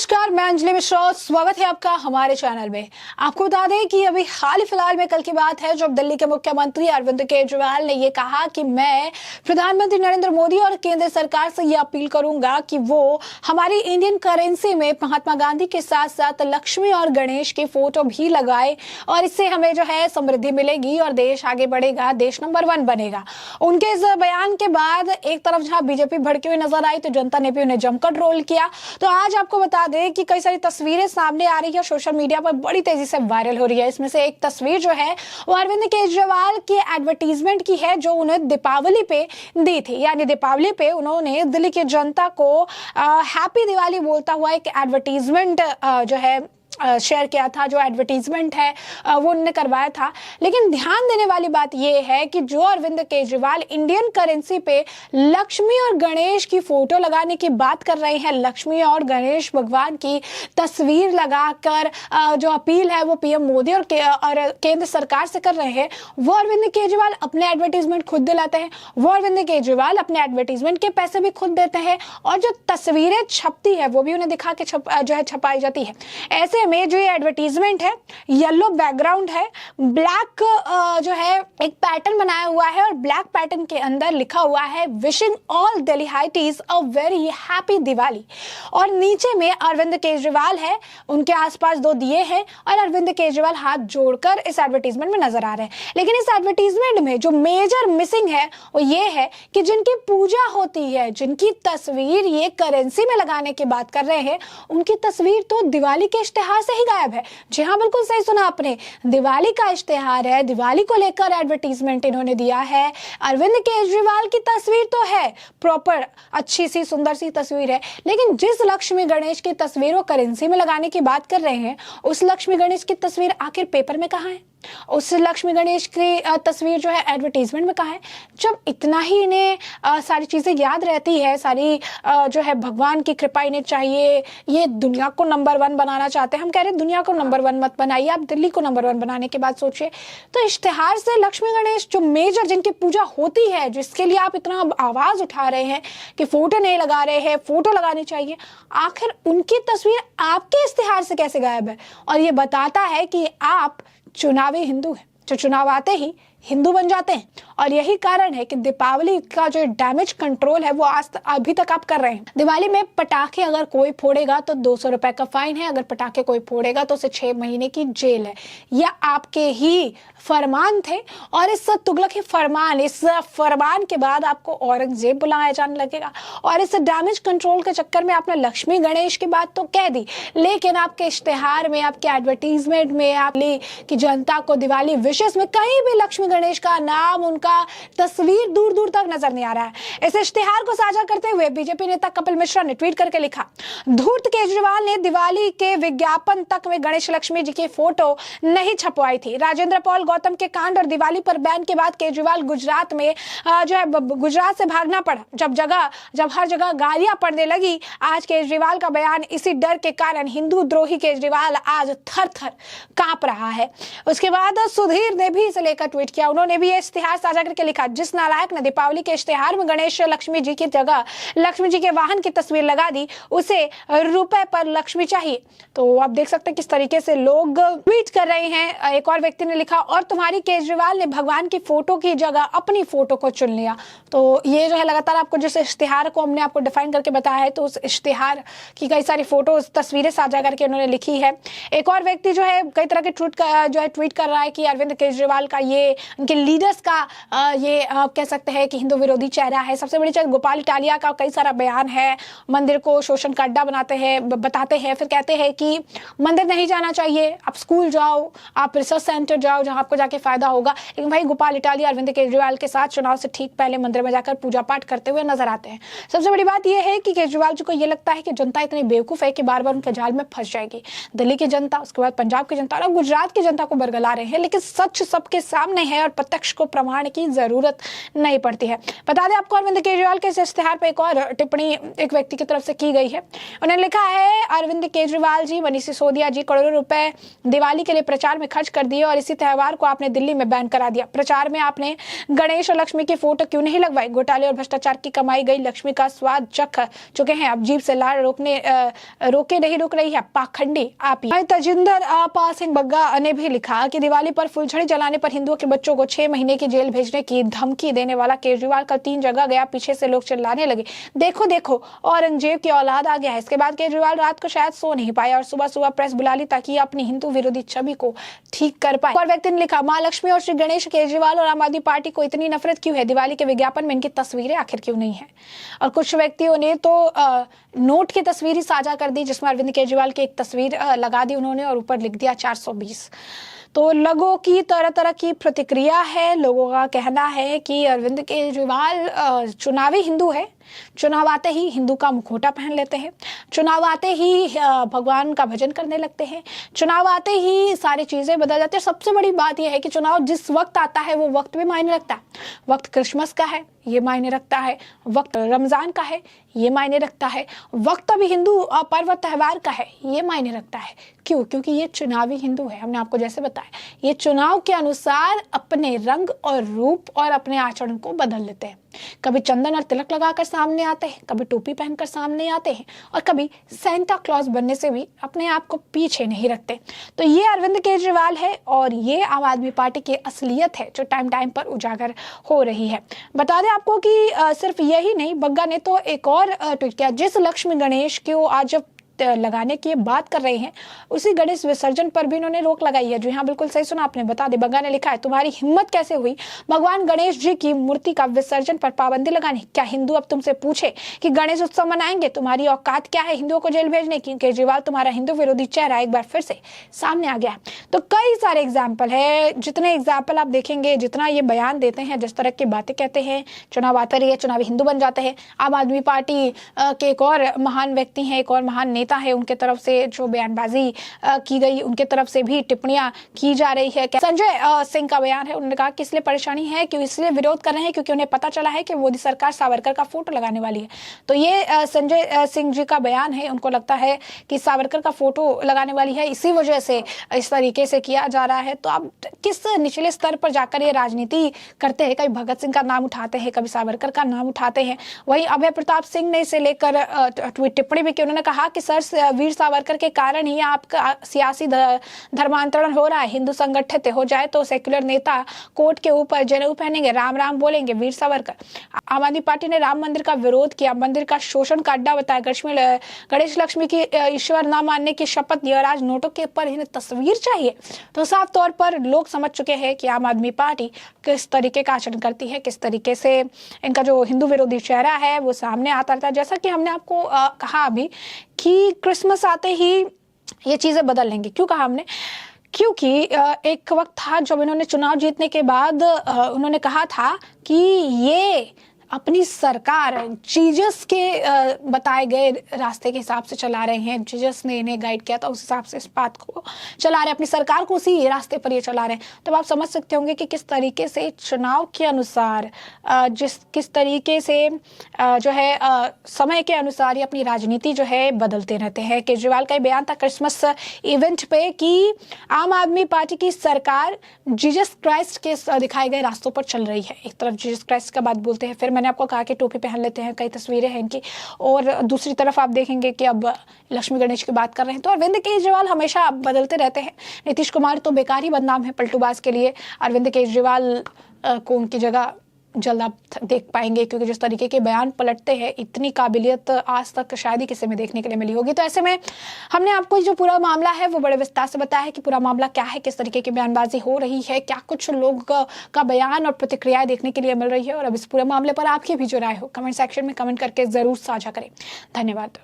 नमस्कार, मैं अंजलि मिश्रा। स्वागत है आपका हमारे चैनल में। आपको बता दें कि अभी हाल ही फिलहाल में कल की बात है जब दिल्ली के मुख्यमंत्री अरविंद केजरीवाल ने ये कहा कि मैं प्रधानमंत्री नरेंद्र मोदी और केंद्र सरकार से ये अपील करूंगा कि वो हमारी इंडियन करेंसी में महात्मा गांधी के साथ साथ लक्ष्मी और गणेश की फोटो भी लगाए और इससे हमें जो है समृद्धि मिलेगी और देश आगे बढ़ेगा, देश नंबर 1 बनेगा। उनके इस बयान के बाद एक तरफ जहां बीजेपी भड़की हुई नजर आई तो जनता ने भी उन्हें जमकर ट्रोल किया। तो आज आपको बता दें कि कई सारी तस्वीरें सामने आ रही है, सोशल मीडिया पर बड़ी तेजी से वायरल हो रही है। इसमें से एक तस्वीर जो है वो अरविंद केजरीवाल की एडवर्टीजमेंट की है जो उन्हें दीपावली पे दी थी। यानी दीपावली पे उन्होंने दिल्ली की जनता को हैप्पी दिवाली बोलता हुआ एक एडवर्टीजमेंट जो है शेयर किया था। जो एडवर्टीजमेंट है वो उन्होंने करवाया था। लेकिन ध्यान देने वाली बात यह है कि जो अरविंद केजरीवाल इंडियन करेंसी पे लक्ष्मी और गणेश की फोटो लगाने की बात कर रहे हैं, लक्ष्मी और गणेश भगवान की तस्वीर लगाकर जो अपील है वो पीएम मोदी और केंद्र सरकार से कर रहे हैं, वो अरविंद केजरीवाल अपने एडवर्टीजमेंट खुद दिलाते हैं। वो अरविंद केजरीवाल अपने एडवर्टीजमेंट के पैसे भी खुद देते हैं और जो तस्वीरें छपती है वो भी उन्हें दिखा के जो है छपाई जाती है। ऐसे में जो ये एडवर्टीजमेंट है, येलो बैकग्राउंड है, ब्लैक जो है एक पैटर्न बनाया हुआ है और ब्लैक पैटर्न के अंदर लिखा हुआ है wishing all Delhiites a very happy Diwali. और नीचे में अरविंद केजरीवाल है, उनके आसपास 2 दिए हैं और अरविंद केजरीवाल हाथ जोड़कर इस एडवर्टीजमेंट में नजर आ रहे हैं। लेकिन इस एडवर्टीजमेंट में जो मेजर मिसिंग है वो ये है कि जिनकी पूजा होती है, जिनकी तस्वीर ये करेंसी में लगाने की बात कर रहे हैं, उनकी तस्वीर तो दिवाली के इश्तेहार से ही गायब है। जी हाँ, बिल्कुल सही सुना आपने, दिवाली का इश्तेहार है, दिवाली को लेकर एडवर्टीजमेंट इन्होंने दिया है। अरविंद केजरीवाल की तस्वीर तो है, प्रॉपर अच्छी सी सुंदर सी तस्वीर है, लेकिन जिस लक्ष्मी गणेश की तस्वीर वो करेंसी में लगाने की बात कर रहे हैं, उस लक्ष्मी गणेश की तस्वीर आखिर पेपर में कहाँ है? उस लक्ष्मी गणेश की तस्वीर जो है एडवर्टीजमेंट में कहाँ है? जब इतना ही इन्हें सारी चीजें याद रहती है, सारी जो है भगवान की कृपा इन्हें चाहिए, ये दुनिया को नंबर 1 बनाना चाहते हैं। हम कह रहे हैं दुनिया को नंबर 1 मत बनाइए, आप दिल्ली को नंबर 1 बनाने की बात सोचिए। तो इश्तेहार से लक्ष्मी गणेश जो मेजर जिनकी पूजा होती है, जिसके लिए आप इतना आवाज उठा रहे हैं कि फोटो नहीं लगा रहे हैं, फोटो लगानी चाहिए, आखिर उनकी तस्वीर आपके इश्तेहार से कैसे गायब है? और ये बताता है कि आप चुनावी हिंदू हैं, जो चुनाव आते ही हिंदू बन जाते हैं। और यही कारण है कि दीपावली का जो डैमेज कंट्रोल है वो अभी तक आप कर रहे हैं। दिवाली में पटाखे अगर कोई फोड़ेगा तो 200 रुपए का फाइन है, अगर पटाखे कोई फोड़ेगा तो उसे 6 महीने की जेल है। यह आपके ही फरमान थे और इस तुगलकी फरमान, इस फरमान के बाद आपको औरंगजेब बुलाया जाने लगेगा। और इस डैमेज कंट्रोल के चक्कर में आपने लक्ष्मी गणेश की बात तो कह दी, लेकिन आपके इश्तेहार में, आपके एडवर्टीजमेंट में, आपकी की जनता को दिवाली विशेष में कहीं भी लक्ष्मी गणेश का नाम, उनका तस्वीर दूर दूर तक नजर नहीं आ रहा है। इस इश्तिहार को साझा करते हुए बीजेपी नेता कपिल मिश्रा ने ट्वीट करके लिखा, धूर्त केजरीवाल ने दिवाली के विज्ञापन तक में गणेश लक्ष्मी जी की फोटो नहीं छपवाई थी। राजेंद्र पॉल गौतम के कांड और दिवाली पर बैन के बाद केजरीवाल गुजरात में जो है गुजरात से भागना पड़ा। जब हर जगह गालियां पड़ने लगी, आज केजरीवाल का बयान इसी डर के कारण हिंदू द्रोही केजरीवाल आज थर थर कांप रहा है। उसके बाद सुधीर ने भी इसे लेकर ट्वीट किया। उन्होंने भी ये इश्तिहार साझा करके लिखा, जिस नालायक ने दीपावली के इश्तिहार में गणेश लक्ष्मी जी की जगह लक्ष्मी जी के वाहन की तस्वीर लगा दी, उसे रुपए पर लक्ष्मी चाहिए। तो आप देख सकते हैं किस तरीके से लोग ट्वीट कर रहे हैं। एक और व्यक्ति ने लिखा, और तुम्हारी केजरीवाल ने भगवान की फोटो की जगह अपनी फोटो को चुन लिया। तो ये जो है लगातार आपको जिस इश्तिहार को हमने आपको डिफाइन करके बताया है, तो उस इश्तिहार की कई सारी फोटोज, तस्वीरें साझा करके उन्होंने लिखी है। एक और व्यक्ति जो है कई तरह के ट्वीट कर रहा है कि अरविंद केजरीवाल का ये उनके लीडर्स का ये आप कह सकते हैं कि हिंदू विरोधी चेहरा है। सबसे बड़ी चीज गोपाल इटालिया का कई सारा बयान है, मंदिर को शोषण का अड्डा बताते हैं, फिर कहते हैं कि मंदिर नहीं जाना चाहिए, आप स्कूल जाओ, आप रिसर्च सेंटर जाओ जहां आपको जाके फायदा होगा। लेकिन भाई गोपाल इटालिया अरविंद केजरीवाल के साथ चुनाव से ठीक पहले मंदिर में जाकर पूजा पाठ करते हुए नजर आते हैं। सबसे बड़ी बात यह है कि केजरीवाल जी को यह लगता है कि जनता इतनी बेवकूफ है कि बार बार उनके जाल में फंस जाएगी। दिल्ली की जनता, उसके बाद पंजाब की जनता और गुजरात की जनता को बरगला रहे हैं, लेकिन सच सबके सामने है और प्रत्यक्ष को प्रमाण की जरूरत नहीं पड़ती है। बता दें आपको, अरविंद केजरीवाल के इस इश्तेहार पर एक और टिप्पणी एक व्यक्ति की तरफ से की गई है। उन्होंने लिखा है, अरविंद केजरीवाल जी, मनीष सिसोदिया जी करोड़ों रुपए दिवाली के लिए प्रचार में खर्च कर दिए और इसी त्योहार को आपने दिल्ली में बैन करा दिया। प्रचार में आपने गणेश और लक्ष्मी की फोटो क्यों नहीं लगवाई? घोटाले और भ्रष्टाचार की कमाई गई लक्ष्मी का स्वाद चख चुके हैं, अब जीभ से लार रोके नहीं रुक रही है पाखंडी आप ही। तजिंदर पाल सिंह बग्गा ने भी लिखा कि दिवाली पर फुलझड़ी जलाने पर हिंदुओं के बच्चों को 6 महीने की जेल भेजने की धमकी देने वाला केजरीवाल कल 3 जगह गया, पीछे से लोग चिल्लाने लगे, देखो देखो औरंगजेब की औलाद आ गया है। इसके बाद केजरीवाल रात को शायद सो नहीं पाया और सुबह सुबह प्रेस बुला ली ताकि अपनी हिंदू विरोधी छवि को ठीक कर पाए। और व्यक्ति ने लिखा, मां लक्ष्मी और श्री गणेश, केजरीवाल और आम आदमी पार्टी को इतनी नफरत क्यों है? दिवाली के विज्ञापन में इनकी तस्वीरें आखिर क्यों नहीं है? और कुछ व्यक्तियों ने तो नोट की तस्वीर ही साझा कर दी, जिसमें अरविंद केजरीवाल की एक तस्वीर लगा दी उन्होंने और ऊपर लिख दिया 420। तो लोगों की तरह तरह की प्रतिक्रिया है। लोगों का कहना है कि अरविंद केजरीवाल चुनावी हिंदू है, चुनाव आते ही हिंदू का मुखौटा पहन लेते हैं, चुनाव आते ही भगवान का भजन करने लगते हैं, चुनाव आते ही सारी चीजें बदल जाती है। सबसे बड़ी बात यह है कि चुनाव जिस वक्त आता है वो वक्त भी मायने रखता है। वक्त क्रिसमस का है, ये मायने रखता है, वक्त रमजान का है, ये मायने रखता है, वक्त अभी हिंदू पर्व त्योहार का है, ये मायने रखता है। क्यों? क्योंकि ये चुनावी हिंदू है। हमने आपको जैसे बताया, ये चुनाव के अनुसार अपने रंग और रूप और अपने आचरण को बदल लेते हैं। कभी चंदन और तिलक लगाकर सामने आते हैं, कभी टोपी पहनकर सामने आते हैं और कभी सेंटा क्लॉज बनने से भी अपने आप को पीछे नहीं रखते। तो ये अरविंद केजरीवाल है और ये आम आदमी पार्टी की असलियत है जो टाइम टाइम पर उजागर हो रही है। बता दें आपको कि सिर्फ यही नहीं, बग्गा ने तो एक और ट्वीट किया, जिस लक्ष्मी गणेश को आज लगाने की बात कर रहे हैं उसी गणेश विसर्जन पर भी इन्होंने रोक लगाई है। जी हाँ, बिल्कुल सही सुना आपने। बता दे, बग्गा ने लिखा है, तुम्हारी हिम्मत कैसे हुई भगवान गणेश जी की मूर्ति का विसर्जन पर पाबंदी लगाने? क्या हिंदू अब तुमसे पूछे कि गणेश उत्सव मनाएंगे? तुम्हारी औकात क्या है हिंदुओं को जेल भेजने की? केजरीवाल, तुम्हारा हिंदू विरोधी चेहरा एक बार फिर से सामने आ गया है। तो कई सारे एग्जाम्पल है, जितने एग्जाम्पल आप देखेंगे, जितना ये बयान देते हैं, जिस तरह की बातें कहते हैं, चुनाव आते रहिए चुनावी हिंदू बन जाते हैं। आम आदमी पार्टी के एक और महान व्यक्ति हैं, एक और महान नेता है, उनके तरफ से जो बयानबाजी की गई, उनके तरफ से भी टिप्पणियां की जा रही है। संजय सिंह का बयान है, उन्होंने कहा कि इसलिए परेशानी है कि इसलिए विरोध कर रहे हैं क्योंकि उन्हें पता चला है कि मोदी सरकार सावरकर का फोटो लगाने वाली है। तो ये संजय सिंह जी का बयान है, उनको लगता है कि सावरकर का फोटो लगाने वाली है, इसी वजह से इस तरीके से किया जा रहा है। तो आप किस निचले स्तर पर जाकर ये राजनीति करते हैं? कभी भगत सिंह का नाम उठाते हैं, कभी सावरकर का नाम उठाते हैं। वहीं अभय प्रताप सिंह ने इसे लेकर टिप्पणी भी की। उन्होंने कहा कि सर, वीर सावरकर के कारण ही आपका सियासी धर्मांतरण हो रहा है। हिंदू संगठित हो जाए तो सेक्युलर नेता कोर्ट के ऊपर जनेऊ पहनेंगे, राम राम बोलेंगे। वीर सावरकर। आम आदमी पार्टी ने राम मंदिर का विरोध किया, मंदिर का शोषण का अड्डा बताया, गणेश लक्ष्मी की ईश्वर न मानने की शपथ ली और आज नोटों के ऊपर इन्हें तस्वीर चाहिए। तो साफ तौर पर लोग समझ चुके हैं कि आम आदमी पार्टी किस तरीके का आचरण करती है, किस तरीके से इनका जो हिंदू विरोधी चेहरा है वो सामने आता रहता है। जैसा कि हमने आपको कहा अभी कि क्रिसमस आते ही ये चीजें बदल लेंगी। क्यों कहा हमने? क्योंकि एक वक्त था जब इन्होंने चुनाव जीतने के बाद उन्होंने कहा था कि ये अपनी सरकार जीसस के बताए गए रास्ते के हिसाब से चला रहे हैं। जीसस ने इन्हें गाइड किया था, उस हिसाब से इस बात को चला रहे हैं, अपनी सरकार को उसी रास्ते पर ये चला रहे हैं। तो आप समझ सकते होंगे कि किस तरीके से चुनाव के अनुसार किस तरीके से जो है समय के अनुसार ये अपनी राजनीति जो है बदलते रहते हैं। केजरीवाल का बयान था क्रिसमस इवेंट पे कि आम आदमी पार्टी की सरकार जीसस क्राइस्ट के दिखाए गए रास्तों पर चल रही है। एक तरफ जीसस क्राइस्ट का बात बोलते हैं, फिर मैंने आपको कहा कि टोपी पहन लेते हैं, कई तस्वीरें हैं इनकी, और दूसरी तरफ आप देखेंगे कि अब लक्ष्मी गणेश की बात कर रहे हैं। तो अरविंद केजरीवाल हमेशा बदलते रहते हैं। नीतीश कुमार तो बेकार ही बदनाम है पलटूबाज के लिए। अरविंद केजरीवाल को उनकी जगह जल्द आप देख पाएंगे, क्योंकि जिस तरीके के बयान पलटते हैं, इतनी काबिलियत आज तक शायद ही किसी में देखने के लिए मिली होगी। तो ऐसे में हमने आपको जो पूरा मामला है वो बड़े विस्तार से बताया है कि पूरा मामला क्या है, किस तरीके की बयानबाजी हो रही है, क्या कुछ लोग का बयान और प्रतिक्रियाएं देखने के लिए मिल रही है। और अब इस पूरे मामले पर आपकी भी जो राय हो कमेंट सेक्शन में कमेंट करके जरूर साझा करें। धन्यवाद।